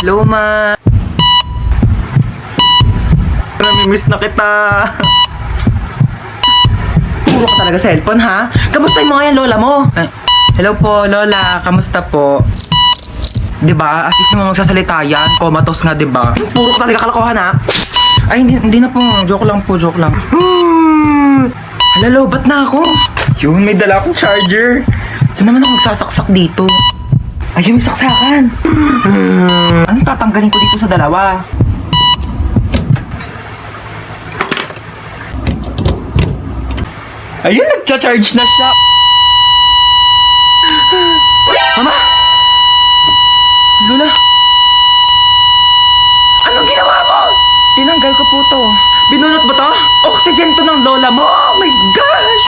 Hello, ma. Namimiss na kita. Puro ka talaga cellphone, ha? Kamusta yung mga yan, lola mo? Hello po, lola. Kamusta po? Diba? As if mo magsasalita yan. Comatose nga, diba? Puro ka talaga kalokohan, ha? Ay, hindi na po. Joke lang po, joke lang. Hello, ba't na ako? Yun, may dala akong charger. Saan naman ako magsasaksak dito? Ayun, may saksakan. Anong tatanggalin ko dito sa dalawa? Ayun, nagcha-charge na siya. Mama! Lola! Anong ginawa mo? Tinanggal ko po to. Binunot mo to? Oxygen to ng lola mo! Oh my gosh!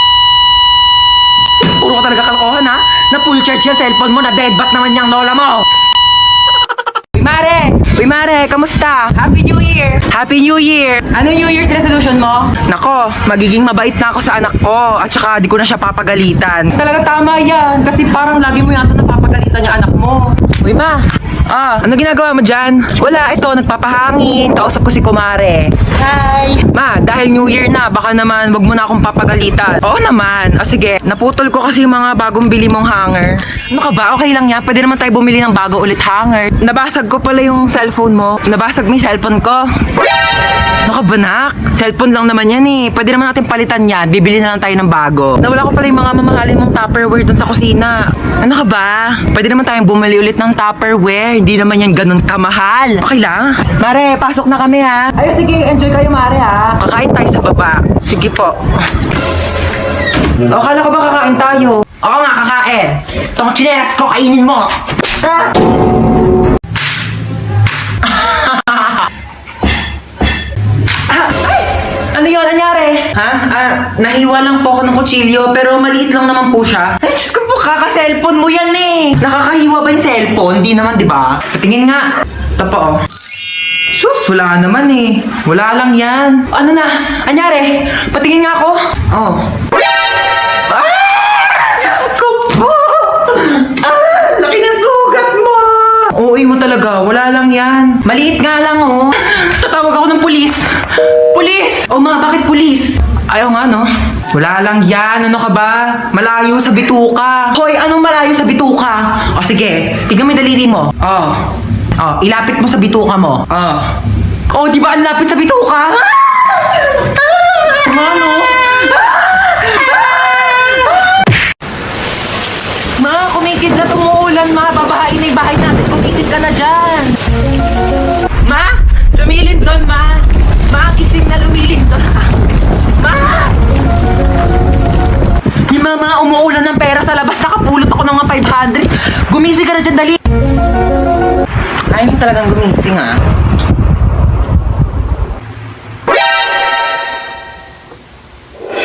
Puro ka talaga kalokohan, ha? Na full charge yung cellphone mo, na deadbat naman yung lola mo! Uy, Mare! Uy, Mare! Kamusta? Happy New Year! Happy New Year! Ano New Year's resolution mo? Nako, magiging mabait na ako sa anak ko at saka di ko na siya papagalitan. Talaga tama yan, kasi parang lagi mo yata napapagalitan yung anak mo. Uy, ma! Ano ginagawa mo dyan? Wala, ito, nagpapahangin. Kausap ko si Kumare. Hi! Ma, dahil New Year na, baka naman wag mo na akong papagalitan. Oo naman. O sige, naputol ko kasi yung mga bagong bili mong hanger. Ano ka ba? Okay lang yan. Pwede naman tayo bumili ng bago ulit hanger. Nabasag ko pala yung cellphone mo. Nabasag mo yung cellphone ko. Ano ka ba, nak? Cellphone lang naman yan eh. Pwede naman natin palitan yan. Bibili na lang tayo ng bago. Nawala ko pala yung mga mamahalin mong Tupperware dun sa kusina. Ano ka ba? Pwede naman tayong bumili ulit ng Tupperware. Hindi naman yan ganun kamahal. Okay lang? Mare, pasok na kami, ha? Ay, sige. Enjoy kayo, Mare, ha? Kakain tayo sa baba. Sige po. O, kala ko ba kakain tayo? Oo nga, kakain. Itong chinelas ko, kainin mo. Ano yun? Anyari? Ha? Nahiwa lang po ako ng kutsilyo, pero maliit lang naman po siya. Ay, Diyos ko po, kaka-cellphone mo yan eh. Nakakahiwa ba yung cellphone? Hindi naman, di ba? Patingin nga. Ito po, oh. Sus, wala naman eh. Wala lang yan. Ano na? Anyari? Patingin nga ako. Oh. Diyos ko po! Laki ng sugat mo! Uy mo talaga, wala lang yan. Maliit nga lang, oh. Tatawag ako ng pulis. Pulis! O ma, bakit pulis? Ayaw nga, no? Wala lang yan. Ano ka ba? Malayo sa bituka. Hoy, anong malayo sa bituka? O sige, tignan mo yung daliri mo. Ilapit mo sa bituka mo. Di ba ang lapit sa bituka? Mano? Ma, kumikid na tumuulan, ma. Babahain na yung bahay natin. Kumisip ka na dyan. Ma, lumilin doon, ma. Ma, gising na, lumilin doon. Ma! Di mama, umuulan ng pera sa labas. Nakapulot ako ng mga 500. Gumising ka na dyan, dali. Ay, hindi talagang gumising, ah.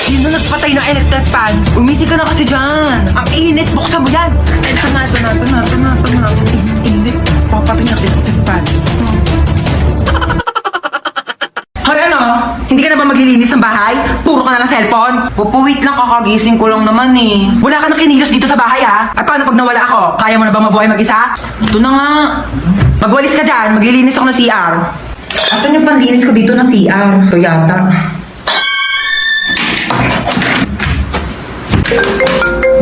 Sino nagpatay ng electric fan? Gumising ka na kasi dyan. Ang init, buksan mo yan. Ito na. Init. Papatay ng electric fan. Hoy, ano? Hindi ka na ba maglilinis ng bahay? Puro ka na ng cellphone? Wait lang, kakagising ko lang naman eh. Wala ka na kinilos dito sa bahay, ha? At paano pag nawala ako? Kaya mo na ba mabuhay mag-isa? Ito na nga. Magwalis ka dyan, maglilinis ako ng CR. Asan yung panlinis ko dito ng CR? Ito yata.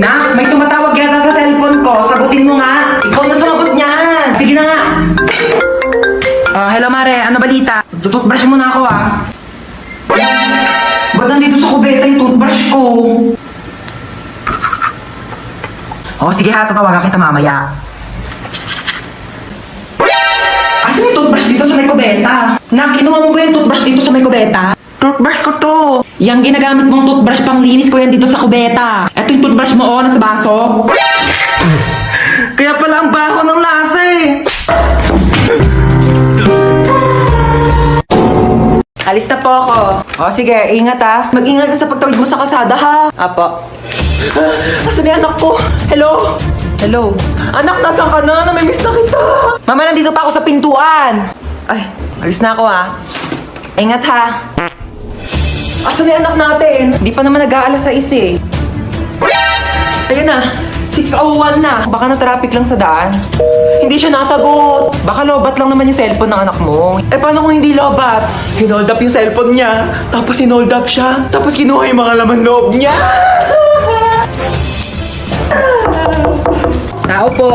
Nak, may tumatawag yata sa cellphone ko. Sagutin mo nga. Ikaw na sumagot niyan. Sige na nga. Hello, Mare. Ano balita? Tututbrush mo na ako, ah. Ba't nandito sa kubeta yung toothbrush ko? Sige ha, tatawagan kita mamaya. Asan yung toothbrush dito sa may kubeta? Kinuha mo ba yung toothbrush dito sa may kubeta? Toothbrush ko to. Yang ginagamit mong toothbrush pang linis ko yan dito sa kubeta. Ito yung toothbrush mo, nasa baso. Kaya pala ang baho ng lasa eh. Alis na po ako. Sige, ingat ha. Mag-ingat ka sa pagtawid mo sa kalsada ha. Apo. Asan yung anak ko? Hello? Hello? Anak, nasaan ka na? Namimiss na kita. Mama, nandito pa ako sa pintuan. Ay, alis na ako ha. Ingat ha. Asan yung anak natin? Hindi pa naman nag-aalas sa isi. Ayun na. Si 6:01 na. Baka na-traffic lang sa daan. Hindi siya nasagot. Baka lobat lang naman yung cellphone ng anak mo. Eh, paano kung hindi lobat? Hinold up yung cellphone niya. Tapos hinold up siya. Tapos kinuha yung mga laman loob niya. Tao po.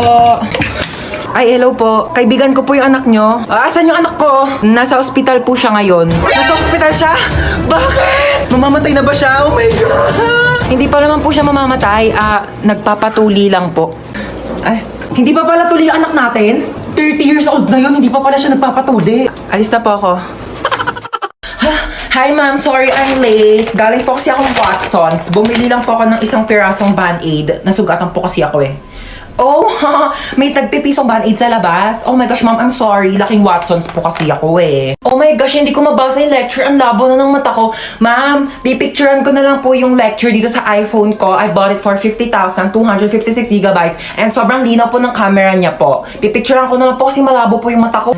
Ay, hello po. Kaibigan ko po yung anak nyo. Asan yung anak ko? Nasa ospital po siya ngayon. Nasa ospital siya? Bakit? Mamamatay na ba siya? Oh my God! Hindi pa naman po siya mamamatay. Nagpapatuli lang po. Ay, hindi pa pala tuli yung anak natin? 30 years old na yun, hindi pa pala siya nagpapatuli. Alis na po ako. Hi ma'am, sorry I'm late. Galing po kasi akong Watsons. Bumili lang po ako ng isang pirasong Band-Aid. Nasugatan po kasi ako eh. Oh, may tagpipisong Band-Aid sa labas. Oh my gosh, ma'am, I'm sorry. Laking Watsons po kasi ako eh. Oh my gosh, hindi ko mabasa yung lecture. Ang labo na ng mata ko. Ma'am, pipicturean ko na lang po yung lecture dito sa iPhone ko. I bought it for 50,256 gigabytes. And sobrang linaw po ng camera niya po. Pipicturean ko na lang po kasi malabo po yung mata ko.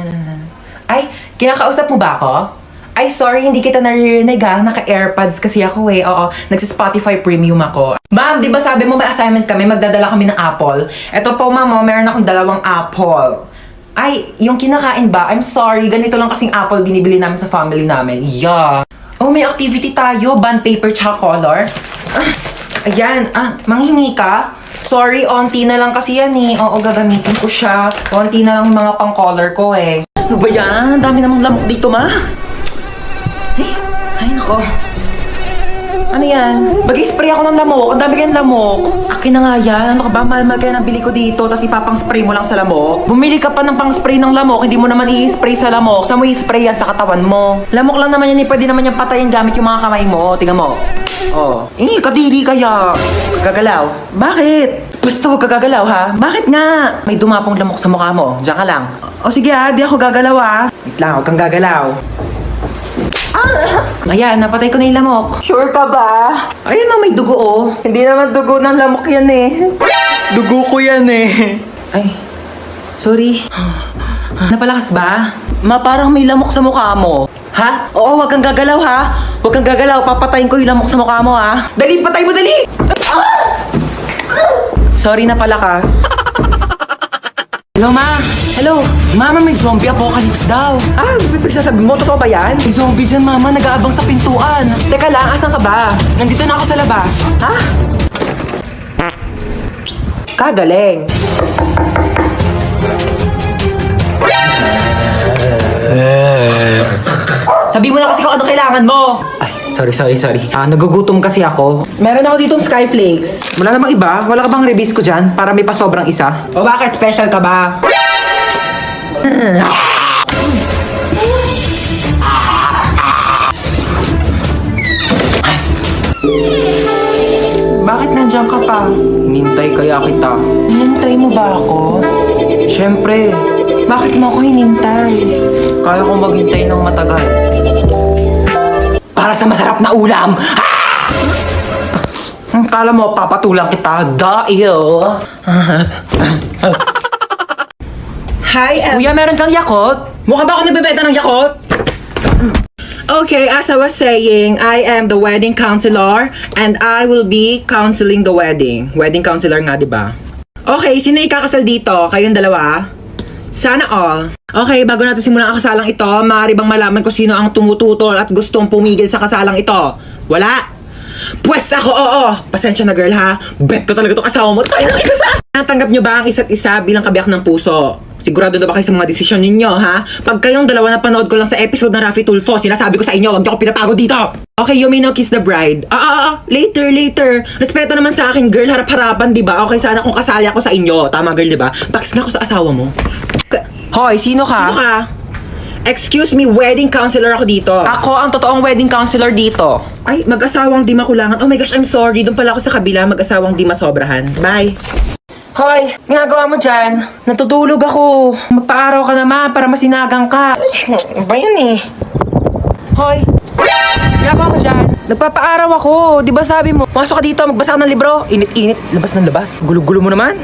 Ay, kinakausap mo ba ako? Ay, sorry, hindi kita naririnig ha. Naka-AirPods kasi ako eh. Oo, nagsa-Spotify Premium ako. Ma'am, di ba sabi mo may assignment kami, magdadala kami ng apple? Eto po, ma'am, meron akong 2 apple. Ay, yung kinakain ba? I'm sorry, ganito lang kasing apple binibili namin sa family namin. Yeah. Oh, may activity tayo. Bond paper tsaka color. Ayan, manghingi ka? Sorry, onti na lang kasi yan eh. Oo, gagamitin ko siya. Onti na lang yung mga pang-color ko eh. Ano ba yan? Dami namang lamok dito, ma. Ay, nako. Ano yan? Mag-spray ako ng lamok. Ang dami kayong lamok. Akin na nga yan. Ano ka ba? Mahal-mahal kaya nabili ko dito. Tapos ipapang-spray mo lang sa lamok. Bumili ka pa ng pang-spray ng lamok. Hindi mo naman i-spray sa lamok. Saan mo i-spray yan? Sa katawan mo. Lamok lang naman yan. Pwede naman yung patayin gamit yung mga kamay mo. Tingnan mo. Oh. Kadiri kaya. Gagalaw. Bakit? Basta huwag kagagalaw ha. Bakit nga? May dumapong lamok sa mukha mo. Diyan ka lang. O sige ha. Di ako gagalaw ha. Wait lang. Huwag kang gagalaw. Ayan, napatay ko na yung lamok. Sure ka ba? Ayun na, may dugo oh. Hindi naman dugo ng lamok yan eh. Dugo ko yan eh. Ay, sorry. Napalakas ba? Parang may lamok sa mukha mo. Ha? Oo, wag kang gagalaw ha. Wag kang gagalaw, papatayin ko yung lamok sa mukha mo ha. Dali, patay mo, dali! Sorry, napalakas. Hello, ma! Hello! Mama, may zombie apocalypse daw. Sasabi mo, totoo ba yan? May zombie dyan, mama. Nag-aabang sa pintuan. Teka lang, asan ka ba? Nandito na ako sa labas. Ha? Kagaling. Sabi mo na kasi kung ano kailangan mo. Ay, sorry. Nagugutom kasi ako. Meron ako ditong Skyflakes. Wala namang iba? Wala ka bang rebis ko dyan? Para may pasobrang isa? O bakit? Special ka ba? Bakit nandiyan ka pa? Hinintay kaya kita. Hinintay mo ba ako? Siyempre. Bakit mo ako hinintay? Kaya kong maghintay ng matagal. Para sa masarap na ulam! Kala mo, papatulang kita. Dahil. Hi, Kuya, meron kang Yakult? Mukha ba ako nagbebenta ng Yakult? Okay, as I was saying, I am the wedding counselor and I will be counseling the wedding. Wedding counselor nga, di ba? Okay, sino ikakasal dito? Kayong dalawa? Sana all. Okay, bago natin simulan ang kasalang ito, maaari bang malaman ko sino ang tumututol at gustong pumigil sa kasalang ito? Wala? Pwes ako, oo. Pasensya na girl ha. Bet ko talaga itong asawa mo. Tayo na ikasal! Natanggap nyo ba ang isa't isa bilang kabiyak ng puso? Sigurado na ba kayo sa mga desisyon ninyo, ha? Pag kayong dalawa napanood ko lang sa episode ng Raffy Tulfo, sinasabi ko sa inyo, huwag niyo ako pinapagod dito! Okay, you may now kiss the bride. Later. Respeto naman sa akin, girl. Harap-harapan, di ba? Okay, sana kung kasali ako sa inyo. Tama, girl, di ba? Pakis nga ako sa asawa mo. Hoy, sino ka? Sino ka? Excuse me, wedding counselor ako dito. Ako ang totoong wedding counselor dito. Ay, mag-asawang di makulangan. Oh my gosh, I'm sorry. Doon pala ako sa kabila, mag-asawang di masobrahan. Bye. Hoy, ginagawa mo dyan? Natutulog ako. Magpa-araw ka naman para masinagang ka. Ba yan eh? Hoy, ginagawa mo dyan? Nagpapa-araw ako. Di ba sabi mo? Masok ka dito, magbasa ka ng libro. Init-init, labas ng labas. Gulo-gulo mo naman.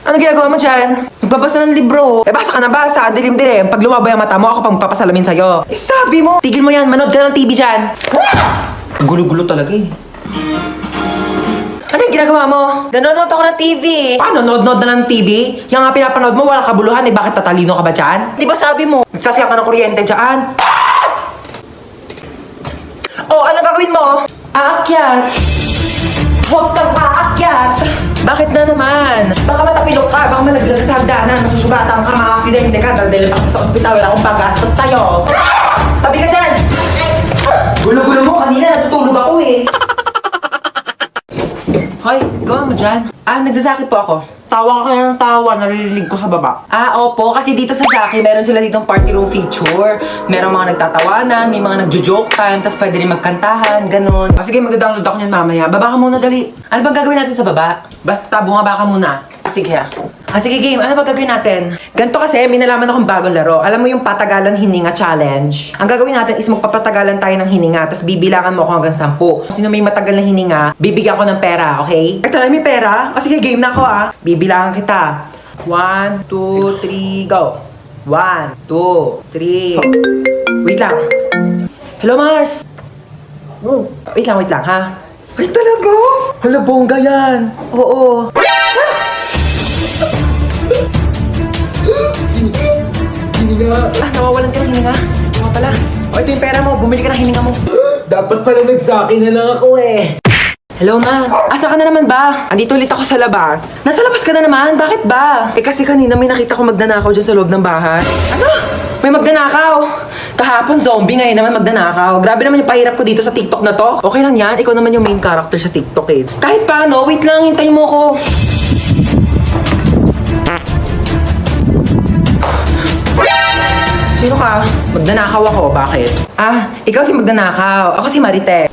Ano ginagawa mo dyan? Magbabasa ng libro. Basa ka na basa. Dilim-dilim. Pag lumabay ang mata mo, ako pang magpapasalamin sa'yo. Sabi mo! Tigil mo yan. Manood ka ng TV dyan. Gulo-gulo talaga eh. Ano yung ginagawa mo? Nanonood ako ng TV. Paano? Nod-nod na ng TV? Yung nga pinapanood mo, walang kabuluhan eh. Bakit tatalino ka ba dyan? Di ba sabi mo? Nagsasaya ka ng kuryente dyan. Oh, ano gagawin mo? Aakyat! Huwag kang aakyat! Bakit na naman? Baka matapilok ka, baka malaglag ka sa hagdanan, masusugatan ka, makaksidente ka, dahil pa sa ospital, wala akong panggastos sa'yo. Tabi ka dyan! Gulo-gulo mo, kanina natutulog ako eh. Hoy, gawa mo dyan. Nagsasakit po ako. Tawa ka kaya ng tawa, naririnig ko sa baba. Opo, kasi dito sa Zaki, meron sila ditong party room feature. Merong mga nagtatawanan, may mga nagjo-joke time, tapos pwede rin magkantahan, ganun. Sige, magda-download ako niyan mamaya. Baba ka muna, dali. Ano bang gagawin natin sa baba? Basta, bumaba ka muna. Sige ha. Sige game, ano ba gagawin natin? Ganto kasi, may nalaman akong bagong laro. Alam mo yung patagalan hininga challenge? Ang gagawin natin is magpapatagalan tayo ng hininga, tapos bibilangan mo ako hanggang 10. Sino may matagal na hininga, bibigyan ko ng pera, okay? Ay, talaga may pera? Sige, game na ako Bibilangan kita. 1, 2, 3, go. 1, 2, 3. Wait lang. Hello, Mars. Wait lang ha. Ay, talaga? Hala, bongga yan. Oo. Hininga. Nawawalan ka ng hininga. Nga pala. Ito yung pera mo. Bumili ka ng hininga mo. Dapat pala nagsaki na lang ako eh. Hello, ma. Asa ka na naman ba? Andito ulit ako sa labas. Nasa labas ka na naman? Bakit ba? Kasi kanina may nakita ko magnanakaw dyan sa loob ng bahay. Ano? May magnanakaw? Kahapon zombie, ngayon naman magnanakaw. Grabe naman yung pahirap ko dito sa TikTok na to. Okay lang yan. Ikaw naman yung main character sa TikTok eh. Kahit paano, wait lang. Hintayin mo ko. Sino ka? Magnanakaw ako. Bakit? Ikaw si magnanakaw. Ako si Marite.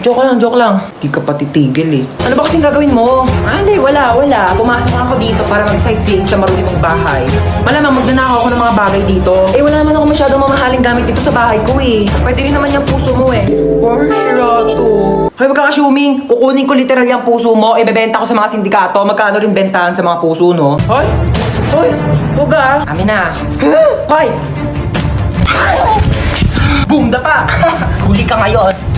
Joke lang. Di ka pa titigil eh. Ano ba kasing gagawin mo? Hindi, wala. Pumasok lang ako dito para mag-sightseeing sa marumi mong bahay. Malamang magnanakaw ako ng mga bagay dito. Wala naman ako masyadong mamahaling gamit dito sa bahay ko eh. Pwede rin naman yung puso mo eh. Porsyado. Hoy, wag kang assuming. Kukunin ko literal yung puso mo. Ibebenta ko sa mga sindikato. Magkano rin bentahan sa mga puso, no? Hoy! Huwag Amin na. Hoy! Boom, dapa! Huli ka ngayon.